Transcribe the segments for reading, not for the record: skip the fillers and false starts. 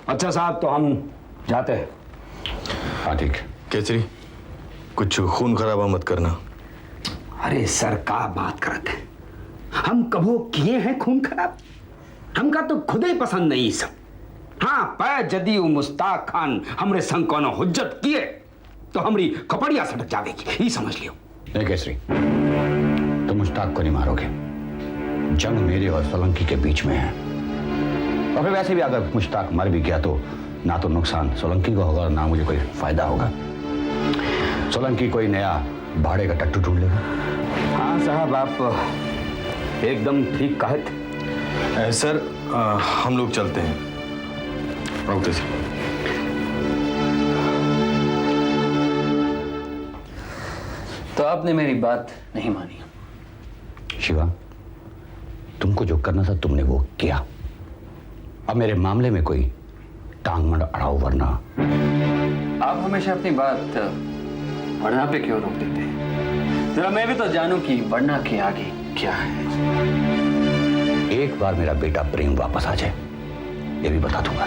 अच्छा साहब, तो हम जाते हैं। हाँ ठीक। केसरी, कुछ खून खराबा मत करना। अरे सर, का बात करते हैं, हम कभो किए हैं खून खराब? हमका तो खुद ही पसंद नहीं सब। हाँ, पर यदि वो मुस्ताक खान हमरे संग कोनो हुज्जत किए तो हमरी कपड़िया सटक जावेगी, ये समझ लियो। नहीं केसरी, तुम मुश्ताक को नहीं मारोगे। जंग मेरे और सोलंकी के बीच में है, और फिर वैसे भी अगर मुश्ताक मर भी गया तो ना तो नुकसान सोलंकी को होगा, ना मुझे कोई फायदा होगा। सोलंकी कोई नया भाड़े का टट्टू ढूंढ लेगा। हाँ साहब, आप एकदम ठीक कहे थे। सर, हम लोग चलते हैं। आओ केसरी। तो आपने मेरी बात नहीं मानी। शिवा, तुमको जो करना था तुमने वो किया। अब मेरे मामले में कोई टांग मत अड़ाओ, वरना। आप हमेशा अपनी बात वरना पे क्यों रोक देते हैं? जरा मैं भी तो जानूं कि वरना के आगे क्या है। एक बार मेरा बेटा प्रेम वापस आ जाए, ये भी बता दूंगा।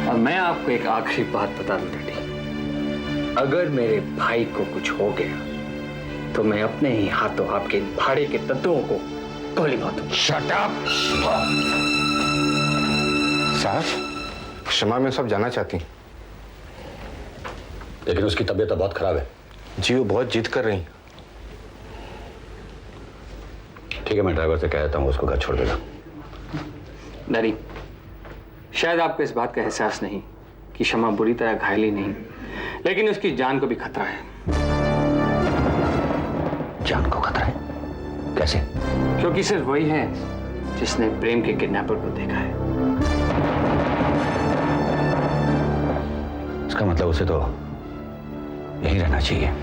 और मैं आपको एक आखिरी बात बता दूं डैडी, अगर मेरे भाई को कुछ हो गया तो मैं अपने ही हाथों आपके भाड़े के तत्वों को गोली मार दूंगा। Shut up. साहब, क्षमा में सब जाना चाहती, लेकिन उसकी तबीयत तो बहुत खराब है। जी वो बहुत जिद कर रही। ठीक है, मैं ड्राइवर से कह देता हूँ, उसको घर छोड़ देगा। डैडी, शायद आपको इस बात का एहसास नहीं कि क्षमा बुरी तरह घायल ही नहीं, लेकिन उसकी जान को भी खतरा है। जान को खतरा है? कैसे? क्योंकि सिर्फ वही है जिसने प्रेम के किडनैपर को देखा है। इसका मतलब उसे तो यहीं रहना चाहिए।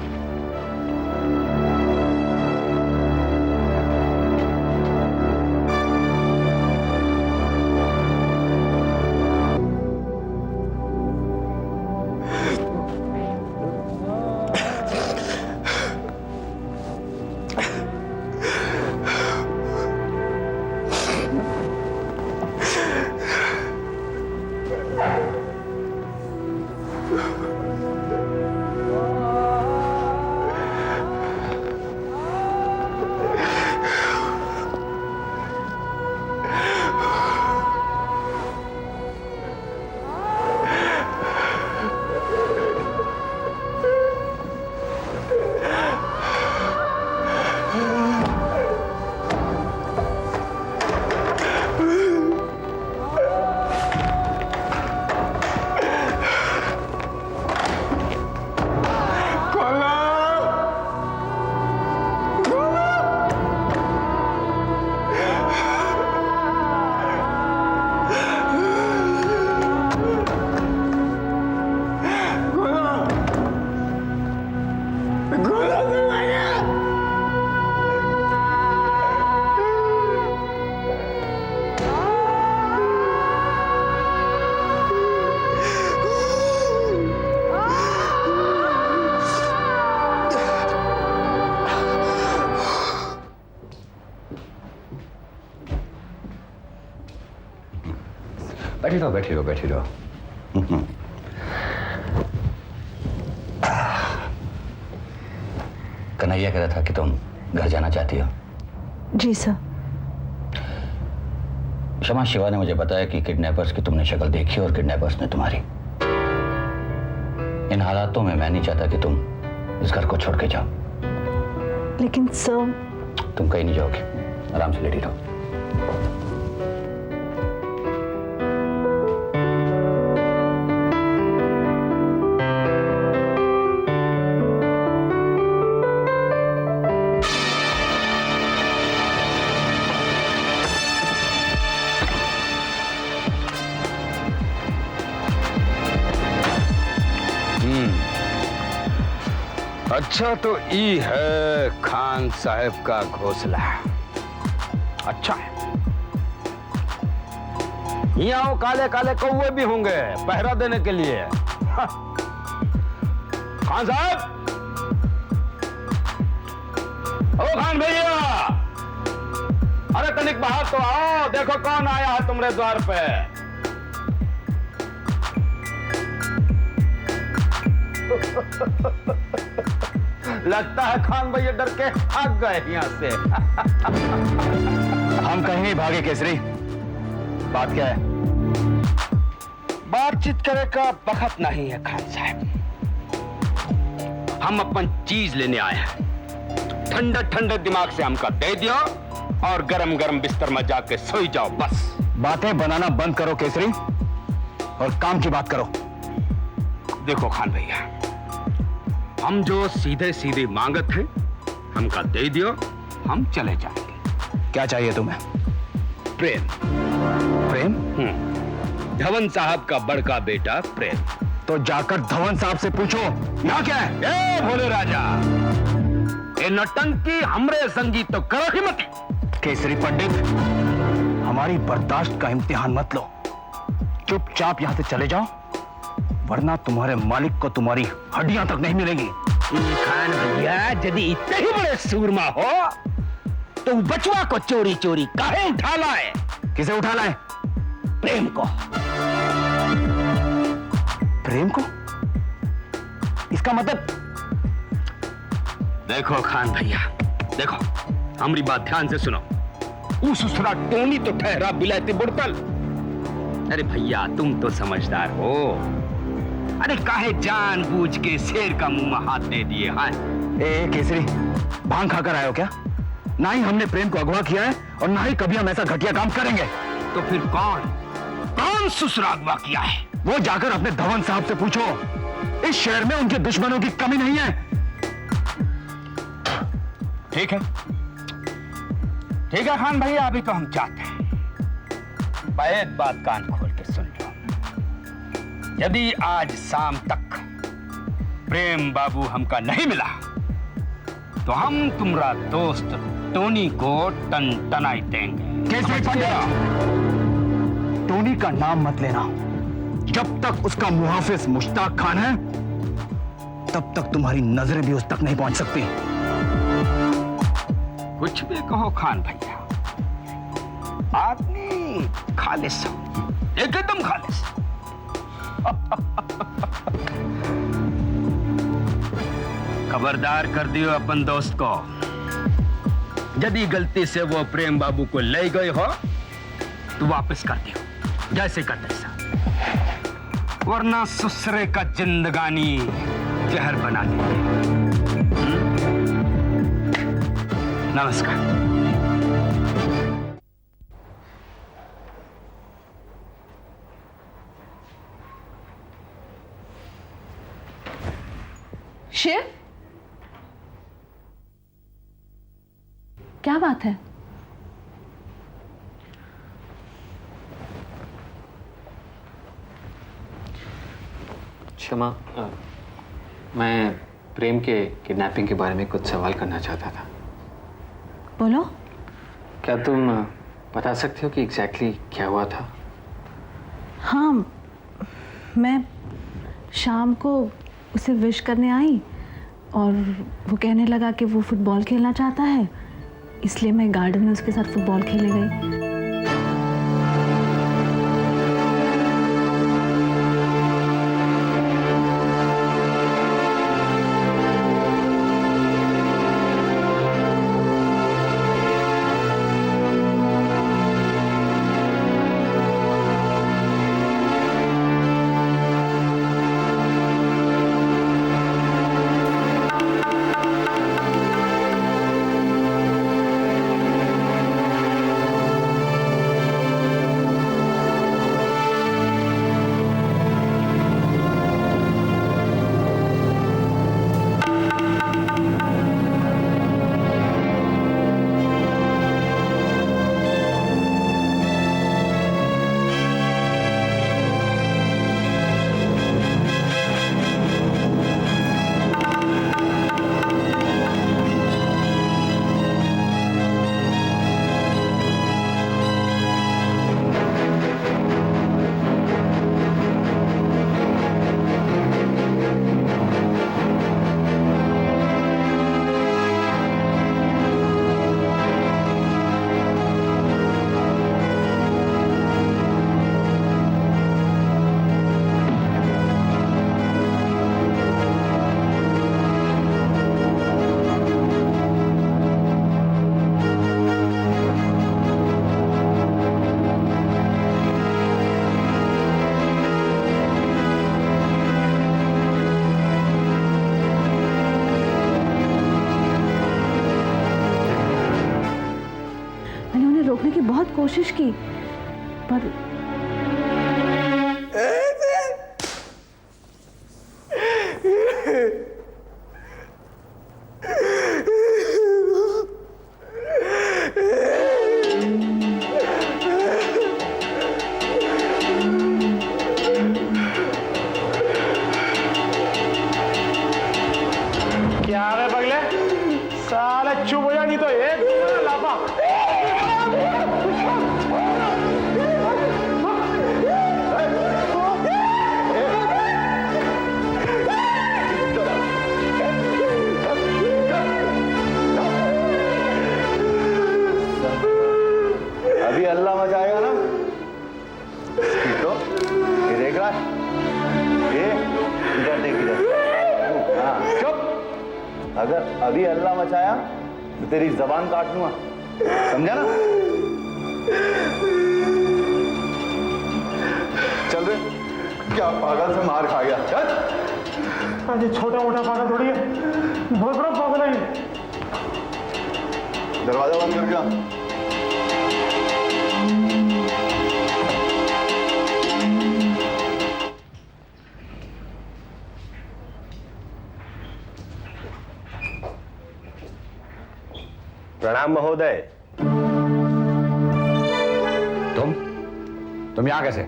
बैठी रहो। कन्हैया कह रहा था कि तुम घर जाना चाहती हो। जी सर। क्षमा, शिवा ने मुझे बताया कि किडनैपर्स की तुमने शक्ल देखी और किडनैपर्स ने तुम्हारी। इन हालातों में मैं नहीं चाहता कि तुम इस घर को छोड़ के जाओ। लेकिन सर। तुम कहीं नहीं जाओगे, आराम से लेटी रहो। अच्छा, तो ई है खान साहब का घोंसला। अच्छा है, यहाँ काले काले कौवे भी होंगे पहरा देने के लिए। खान साहब, ओ खान भैया, अरे तनिक बाहर तो आओ, देखो कौन आया है तुम्हारे द्वार पे। लगता है खान भैया डर के भाग गए यहाँ से। हम कहीं नहीं भागे केसरी। बात क्या है? बातचीत करे का वक्त नहीं है खान साहब। हम अपन चीज लेने आए हैं। ठंडे ठंडे दिमाग से हमका दे दियो और गरम गरम बिस्तर में जाके सोई जाओ बस। बातें बनाना बंद करो केसरी और काम की बात करो। देखो खान भैया, हम जो सीधे सीधे मांगत हैं हमका दे दियो, हम चले जाएंगे। क्या चाहिए तुम्हें? प्रेम। प्रेम? धवन साहब का बड़का बेटा प्रेम। तो जाकर धवन साहब से पूछो यहाँ क्या है। ए भोले राजा, ए नौटंकी हमरे संगी तो करो ही मत। केसरी पंडित, हमारी बर्दाश्त का इम्तिहान मत लो। चुपचाप यहां से चले जाओ, वरना तुम्हारे मालिक को तुम्हारी हड्डियां तक नहीं मिलेंगी। खान भैया, यदि इतने ही बड़े सूरमा हो तो बचवा को चोरी चोरी काहे उठा लाए? किसे उठा लाए? प्रेम को। प्रेम को? इसका मतलब? देखो खान भैया, देखो हमारी बात ध्यान से सुनो। उस ससुरा टोनी तो ठहरा बिलायती बुड़तल। अरे भैया, तुम तो समझदार हो। अरे काहे जानबूझ के शेर का मुंह में हाथ दे दिए? हाँ ए केसरी, भांग खाकर आए हो क्या? ना ही हमने प्रेम को अगवा किया है और ना ही कभी हम ऐसा घटिया काम करेंगे। तो फिर कौन ससुरा अगवा किया है? वो जाकर अपने धवन साहब से पूछो। इस शहर में उनके दुश्मनों की कमी नहीं है। ठीक है, ठीक है खान भैया, अभी तो हम चाहते हैं। पर एक बात कान खोल के सुन लो। यदि आज शाम तक प्रेम बाबू हमका नहीं मिला तो हम तुम्हारा दोस्त टोनी को टन टनाई देंगे। केसरी पंडित, टोनी का नाम मत लेना। जब तक उसका मुहाफिज मुश्ताक खान है तब तक तुम्हारी नजरें भी उस तक नहीं पहुंच सकती। कुछ भी कहो खान भैया, आदमी खालिस हो, एकदम खालिस। खबरदार कर दियो अपन दोस्त को। यदि गलती से वो प्रेम बाबू को ले गए हो तो वापस कर दियो, जैसे का तैसा, वरना ससुरे का जिंदगानी जहर बना देंगे। नमस्कार। शिव, क्या बात है? क्षमा, मैं प्रेम के किडनैपिंग के बारे में कुछ सवाल करना चाहता था। बोलो। क्या तुम बता सकते हो कि एग्जैक्टली क्या हुआ था? हाँ, मैं शाम को उसे विश करने आई और वो कहने लगा कि वो फुटबॉल खेलना चाहता है, इसलिए मैं गार्डन में उसके साथ फुटबॉल खेलने गई। बहुत कोशिश की, पर क्या रे पगले, साले चुप हो जा, नहीं तो एक लापा। अभी अल्लाह मचाएगा ना, तो ये देख रहा है, ये इधर देख, इधर। हाँ चुप, अगर अभी अल्लाह मचाया तो तेरी जबान काट लूंगा, समझा ना? चल रे, क्या पागल से मार खा गया, चल। अरे छोटा मोटा पागल थोड़ी है, बहुत बड़ा पागल है। दरवाजा बंद कर जा। प्रणाम महोदय। तुम यहाँ कैसे?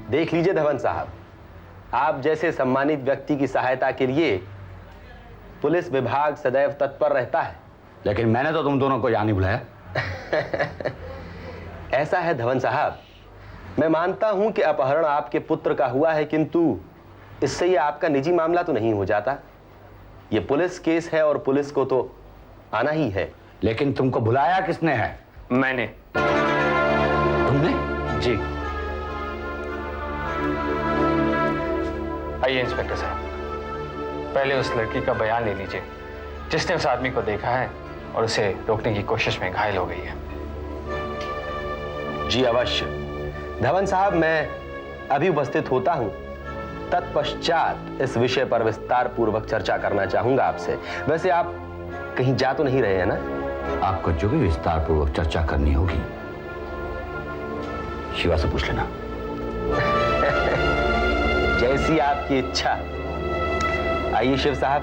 देख लीजिए धवन साहब, आप जैसे सम्मानित व्यक्ति की सहायता के लिए पुलिस विभाग सदैव तत्पर रहता है। लेकिन मैंने तो तुम दोनों को यहाँ नहीं बुलाया। ऐसा है धवन साहब, मैं मानता हूं कि अपहरण आपके पुत्र का हुआ है, किंतु इससे ये आपका निजी मामला तो नहीं हो जाता। ये पुलिस केस है और पुलिस को तो आना ही है। लेकिन तुमको बुलाया किसने है? मैंने। तुमने? जी। आइए इंस्पेक्टर साहब, पहले उस लड़की का बयान ले लीजिए जिसने उस आदमी को देखा है और उसे रोकने की कोशिश में घायल हो गई है। जी अवश्य धवन साहब, मैं अभी उपस्थित होता हूं, तत्पश्चात इस विषय पर विस्तार पूर्वक चर्चा करना चाहूंगा आपसे। वैसे आप कहीं जा तो नहीं रहे हैं ना? आपको जो भी विस्तार पूर्वक चर्चा करनी होगी शिवा से पूछ लेना। जैसी आपकी इच्छा। आइए शिव साहब।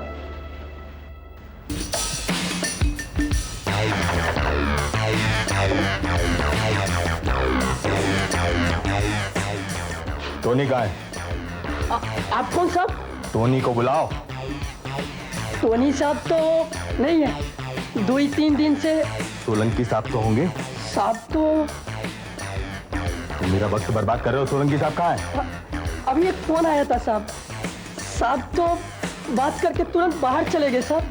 टोनी कहाँ है? आप कौन साहब? टोनी को बुलाओ। टोनी साहब तो नहीं है, 2-3 दिन से। सोलंकी साहब तो होंगे। साहब तो तुम मेरा वक्त बर्बाद कर रहे हो। सोलंकी साहब कहाँ है? अभी एक फोन आया था साहब। साहब तो बात करके तुरंत बाहर चले गए साहब।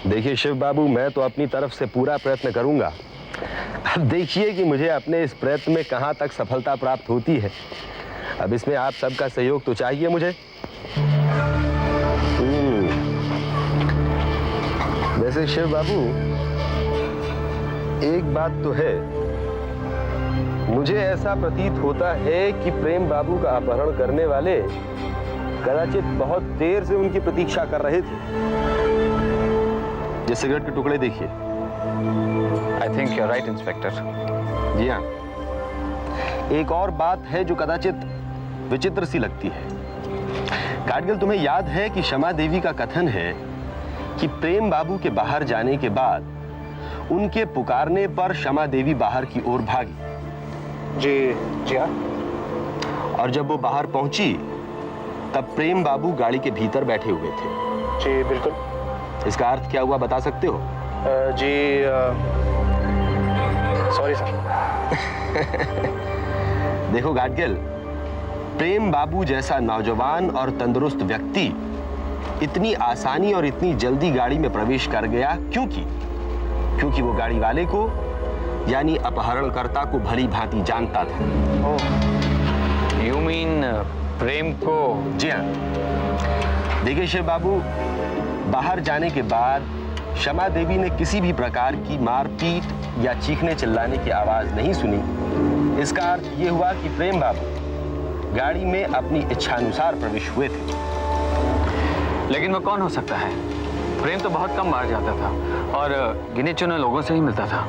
देखिए शिव बाबू, मैं तो अपनी तरफ से पूरा प्रयत्न करूंगा। अब देखिए कि मुझे अपने इस प्रयत्न में कहां तक सफलता प्राप्त होती है। अब इसमें आप सबका सहयोग तो चाहिए मुझे। वैसे शिव बाबू, एक बात तो है, मुझे ऐसा प्रतीत होता है कि प्रेम बाबू का अपहरण करने वाले कदाचित बहुत देर से उनकी प्रतीक्षा कर रहे थे। ये सिगरेट के टुकड़े देखिए। I think you are right inspector. जी हाँ, एक और बात है जो कदाचित विचित्र सी लगती है। गाडगिल, तुम्हें याद है कि क्षमा देवी का कथन है कि प्रेम बाबू के बाहर जाने के बाद उनके पुकारने पर क्षमा देवी बाहर की ओर भागी। जी हाँ। और जब वो बाहर पहुंची तब प्रेम बाबू गाड़ी के भीतर बैठे हुए थे। जी बिल्कुल। इसका अर्थ क्या हुआ बता सकते हो? Sorry sir. देखो गाडगिल, प्रेम बाबू जैसा नौजवान और तंदुरुस्त व्यक्ति इतनी आसानी और इतनी जल्दी गाड़ी में प्रवेश कर गया क्योंकि वो गाड़ी वाले को यानी अपहरणकर्ता को भली भांति जानता था। यू मीन प्रेम को? जी हाँ। देखिए शिव बाबू, बाहर जाने के बाद क्षमा देवी ने किसी भी प्रकार की मारपीट या चीखने चिल्लाने की आवाज नहीं सुनी। इसका अर्थ ये हुआ कि प्रेम बाबू गाड़ी में अपनी इच्छानुसार प्रवेश हुए थे। लेकिन वो कौन हो सकता है? प्रेम तो बहुत कम बाहर जाता था और गिने चुने लोगों से ही मिलता था।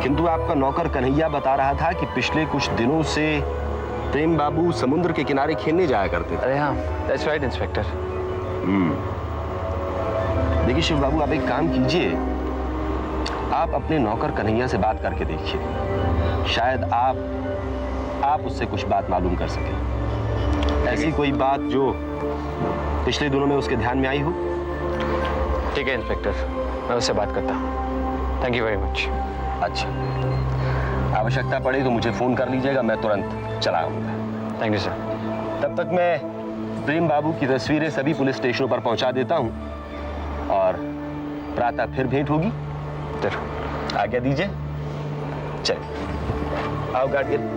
किंतु आपका नौकर कन्हैया बता रहा था कि पिछले कुछ दिनों से प्रेम बाबू समुद्र के किनारे खेलने जाया करते थे। अरे हाँ, दैट्स राइट इंस्पेक्टर। देखिए शिव बाबू, आप एक काम कीजिए, आप अपने नौकर कन्हैया से बात करके देखिए, शायद आप उससे कुछ बात मालूम कर सकें। ऐसी कोई बात जो पिछले दिनों में उसके ध्यान में आई हो। ठीक है इंस्पेक्टर, मैं उससे बात करता हूँ। Thank you very much. अच्छा, आवश्यकता पड़े तो मुझे फोन कर लीजिएगा, मैं तुरंत चला आऊंगा। Thank you sir. तब तक मैं प्रेम बाबू की तस्वीरें सभी पुलिस स्टेशनों पर पहुंचा देता हूं और प्रातः फिर भेंट होगी। जरूर। आज्ञा दीजिए। चलिए, आओ गार्डियन।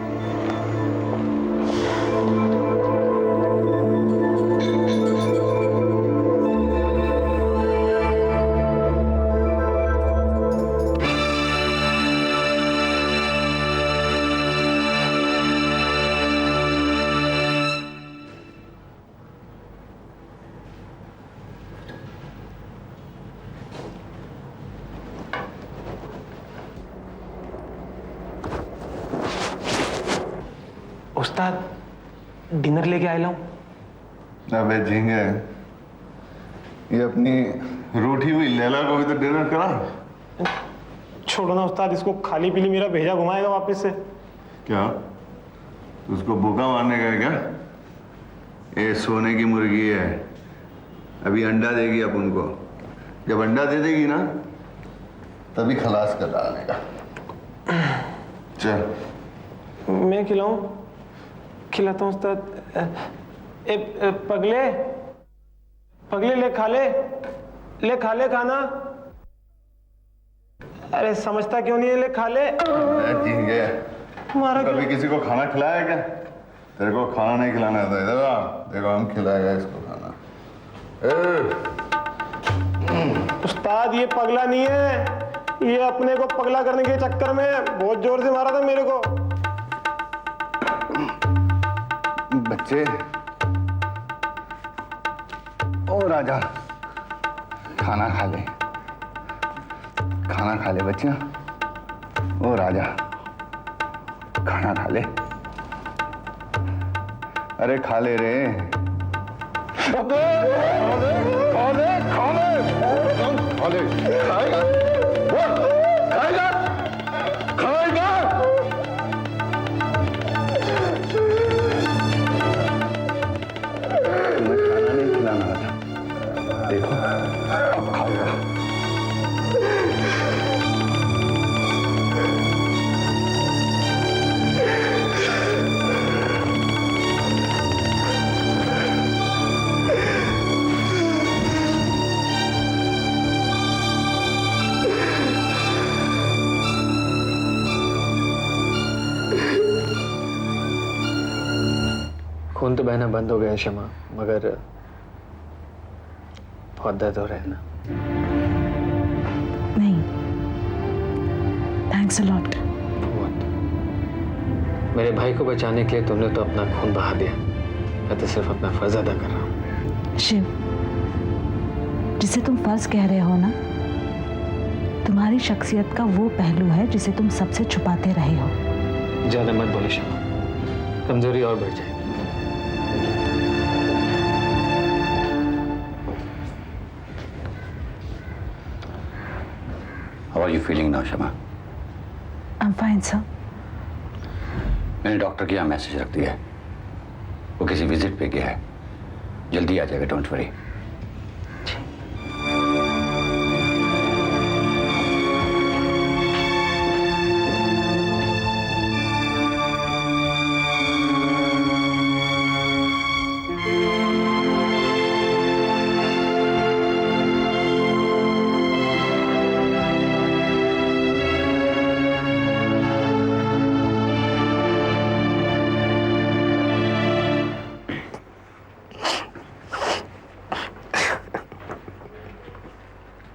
उस्ताद, डिनर लेके आया हूँ। अबे झींगे, ये अपनी रूठी हुई लैला को भी तो डिनर करा। छोड़ो ना उस्ताद, इसको खाली पीली मेरा भेजा घुमाएगा वापस से। क्या उसको भूखा मारने का है क्या? ये सोने की मुर्गी है, अभी अंडा देगी अपन को। जब अंडा दे देगी ना तभी खलास कर डालेगा। चल मैं खिलाऊं? खिलाता हूँ उस्ताद। पगले पगले, ले खा ले खाना। अरे समझता क्यों नहीं है, ले खा ले। झींगे, कभी किसी को खाना खिलाया क्या? तेरे को खाना नहीं खिलाना था। इधर आ, देखो हम खिलाएगा इसको खाना। उस्ताद ये पगला नहीं है, ये अपने को पगला करने के चक्कर में बहुत जोर से मारा था मेरे को। बच्चे, ओ राजा, खाना खा ले, खाना खा ले बच्चा। ओ राजा, खाना खा ले। अरे खा ले रे। खाएगा, खाएगा, खाएगा। देखो अब खाएगा। खून तो बहना बंद हो गया शमा, मगर बहुत दर्द हो रहा है ना? नहीं, थैंक्स अ लॉट। बहुत। मेरे भाई को बचाने के लिए तुमने तो अपना खून बहा दिया। मैं तो सिर्फ अपना फर्ज अदा कर रहा हूँ। शिव, जिसे तुम फर्ज कह रहे हो ना, तुम्हारी शख्सियत का वो पहलू है जिसे तुम सबसे छुपाते रहे हो। ज्यादा मत बोलो शमा, कमजोरी और बढ़ जाएगी। How are you feeling now, Shama? I'm fine, sir. मैंने डॉक्टर के यहाँ मैसेज रख दिया है, वो किसी विजिट पे गया है, जल्दी आ जाएगा, डोंट वरी।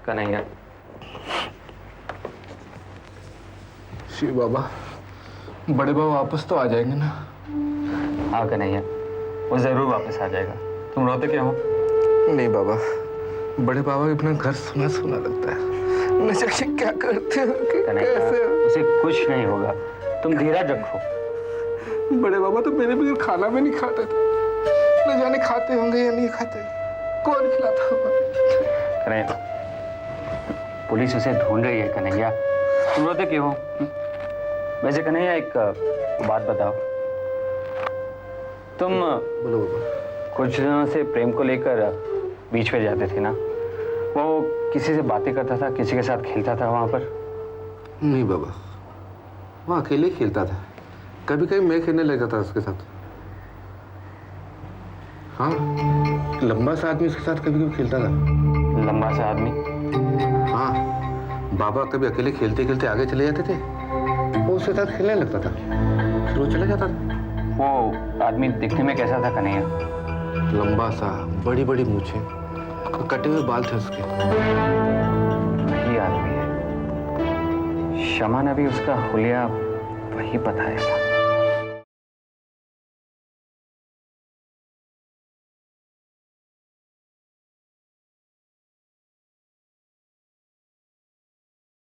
कन्हैया, शिव बाबा, बड़े बाबा वापस तो आ जाएंगे ना? हाँ कन्हैया, वो जरूर वापस आ जाएगा। तुम रोते क्या हो? नहीं बाबा, बड़े बाबा भी अपना घर सुना सुना लगता है। न जाने क्या करते हो कैसे। उसे कुछ नहीं होगा, तुम धीरज रखो। बड़े बाबा तो मेरे बगैर खाना भी नहीं खाते थे, न जाने खाते होंगे या नहीं खाते, कौन खिलाता होगा। कन्हैया, पुलिस उसे ढूंढ रही है कन्हैया, तुम रोते क्यों हो? वैसे कन्हैया एक बात बताओ, तुम बोलो बाबा। कुछ दिनों से प्रेम को लेकर बीच पे जाते थे ना, वो किसी से बातें करता था, किसी के साथ खेलता था वहां पर? नहीं बाबा, वो अकेले खेलता था, कभी कभी मैं खेलने लग जाता उसके साथ। हाँ, लंबा सा आदमी उसके साथ कभी कभी खेलता था। लंबा सा आदमी? हाँ, बाबा कभी अकेले खेलते खेलते आगे चले जाते थे, वो उसके साथ खेलने लगता था, फिर वो चला जाता था। वो आदमी दिखने में कैसा था कन्हैया? लंबा सा, बड़ी बड़ी मूछें, कटे हुए बाल थे उसके। वही आदमी है, शमा ने भी उसका हुलिया वही बताया था।